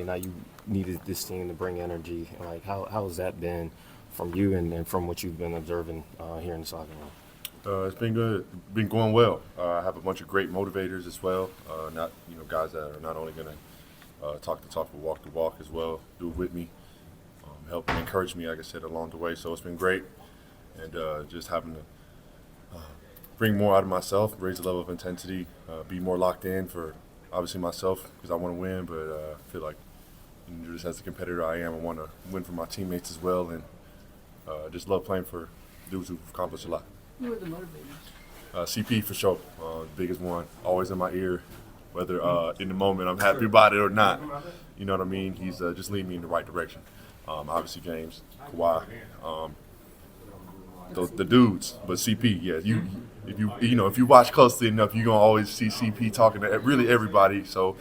Now you needed this team to bring energy. Like, how has that been from you and from what you've been observing here in the soccer room? It's been good. Been going well. I have a bunch of great motivators as well. Not guys that are not only going to talk the talk but walk the walk as well. Do it with me, help and encourage me, like I said, along the way. So it's been great, and just having to bring more out of myself, raise the level of intensity, be more locked in for obviously myself because I want to win, but I feel like just as a competitor I am, I want to win for my teammates as well, and just love playing for dudes who've accomplished a lot. Who are the motivators? CP for sure, biggest one, always in my ear, whether in the moment I'm happy about it or not. You know what I mean? He's just leading me in the right direction. Obviously James, Kawhi, the dudes, but CP, yeah. If you watch closely enough, you're gonna always see CP talking to really everybody. So,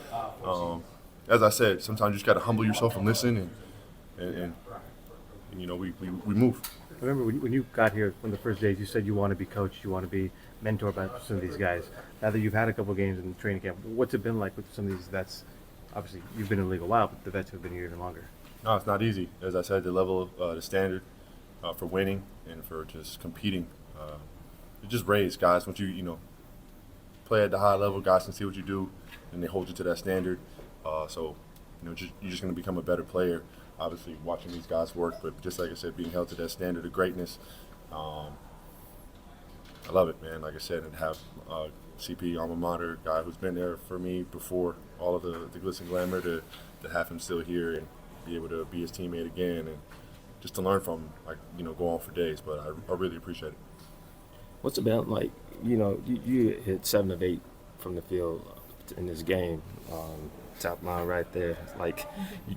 as I said, sometimes you just gotta humble yourself and listen, and we move. I remember when you got here, one of the first days, you said you want to be coached, you want to be mentored by some of these guys. Now that you've had a couple of games in training camp, what's it been like with some of these vets? Obviously, you've been in the league a while, but the vets have been here even longer. No, it's not easy. As I said, the level of the standard for winning and for just competing, it just raised guys. Once you play at the high level, guys can see what you do, and they hold you to that standard. So you're just going to become a better player. Obviously, watching these guys work, but just like I said, being held to that standard of greatness, I love it, man. Like I said, and have CP, alma mater, guy who's been there for me before all of the glitz and glamour, to have him still here and be able to be his teammate again, and just to learn from him, go on for days. But I really appreciate it. What's it been like? You hit 7 of 8 from the field in this game. Top line right there. Like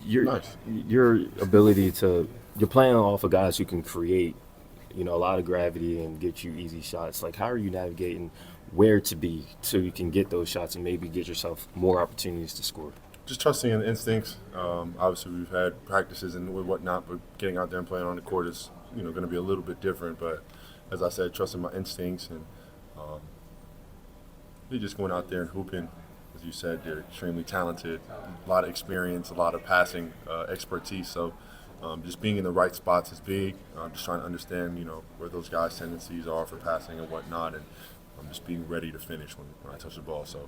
your ability you're playing off of guys who can create, a lot of gravity and get you easy shots. Like, how are you navigating where to be so you can get those shots and maybe get yourself more opportunities to score? Just trusting in instincts. Obviously, we've had practices and whatnot, but getting out there and playing on the court is, going to be a little bit different. But as I said, trusting my instincts and really just going out there and hooping. As you said, they're extremely talented, a lot of experience, a lot of passing expertise. So just being in the right spots is big. Just trying to understand, where those guys' tendencies are for passing and whatnot, and just being ready to finish when I touch the ball. So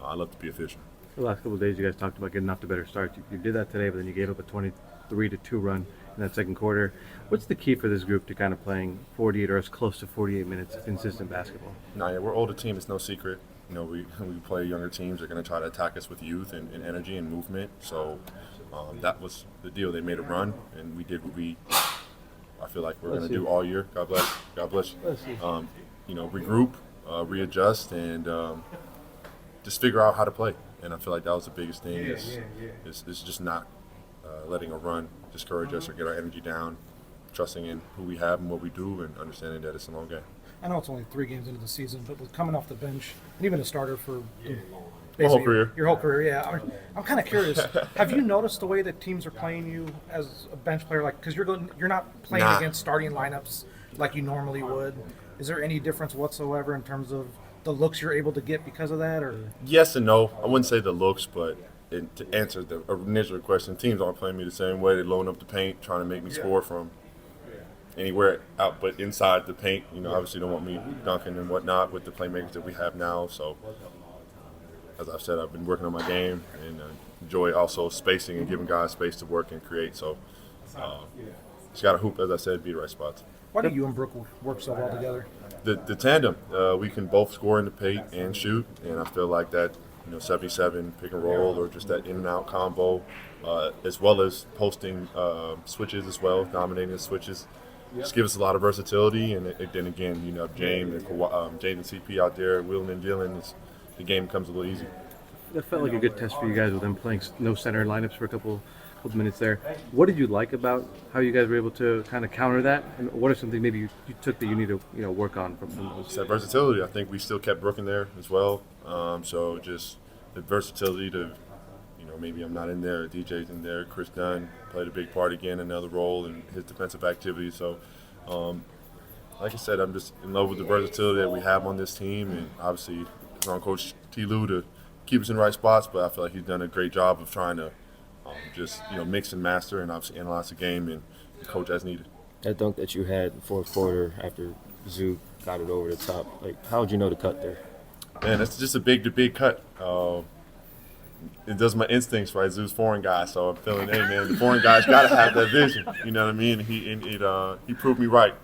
I love to be efficient. The last couple of days, you guys talked about getting off to better starts. You did that today, but then you gave up a 23-2 run in that second quarter. What's the key for this group to kind of playing 48 or as close to 48 minutes of consistent basketball? Yeah, we're an older team. It's no secret. We play younger teams. They're going to try to attack us with youth and energy and movement. So that was the deal. They made a run, and we did what I feel like we're going to do all year. God bless. God bless. Regroup, readjust, and just figure out how to play. And I feel like that was the biggest thing is just not letting a run discourage us or get our energy down, trusting in who we have and what we do, and understanding that it's a long game. I know it's only 3 games into the season, but with coming off the bench and even a starter for My whole career. Your whole career, yeah. I'm kind of curious. Have you noticed the way that teams are playing you as a bench player? Like, because you're not playing against starting lineups like you normally would. Is there any difference whatsoever in terms of the looks you're able to get because of that, or? Yes and no. I wouldn't say the looks, but to answer the initial question, teams aren't playing me the same way. They're loading up the paint, trying to make me score from anywhere out but inside the paint. Obviously don't want me dunking and whatnot with the playmakers that we have now. So, as I've said, I've been working on my game and enjoy also spacing and giving guys space to work and create. So, just got to hoop, as I said, be the right spots. Why do you and Brooke work so well together? The tandem, we can both score in the paint and shoot, and I feel like that 77 pick and roll or just that in and out combo, as well as posting switches as well, dominating the switches. Just give us a lot of versatility, and then again, James and CP out there wheeling and dealing. The game becomes a little easy. That felt like a good test for you guys with them playing no center lineups for a couple minutes there. What did you like about how you guys were able to kind of counter that, and what are something maybe you took that you need to work on from those? That versatility. I think we still kept Brooke in there as well. So just the versatility to maybe I'm not in there, DJ's in there, Chris Dunn played a big part again, another role in his defensive activity. So, like I said, I'm just in love with the versatility that we have on this team, and obviously it's on Coach T. Lue to keep us in the right spots, but I feel like he's done a great job of trying to just mix and master, and obviously analyze the game and coach as needed. That dunk that you had in the fourth quarter after Zoo got it over the top, like how would you know to cut there? Man, that's just a big cut. It does my instincts, right? Zoo's foreign guy, so I'm feeling, hey man, the foreign guy's got to have that vision. You know what I mean? He proved me right,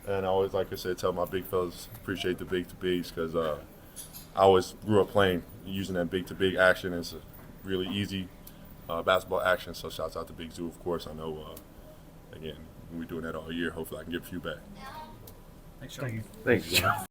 and I always, like I said, tell my big fellas appreciate the big to bigs because I always grew up playing using that big to big action. It's a really easy basketball action. So shouts out to Big Zoo, of course. I know again we're doing that all year. Hopefully, I can get a few back. Thanks, Sean. Thanks.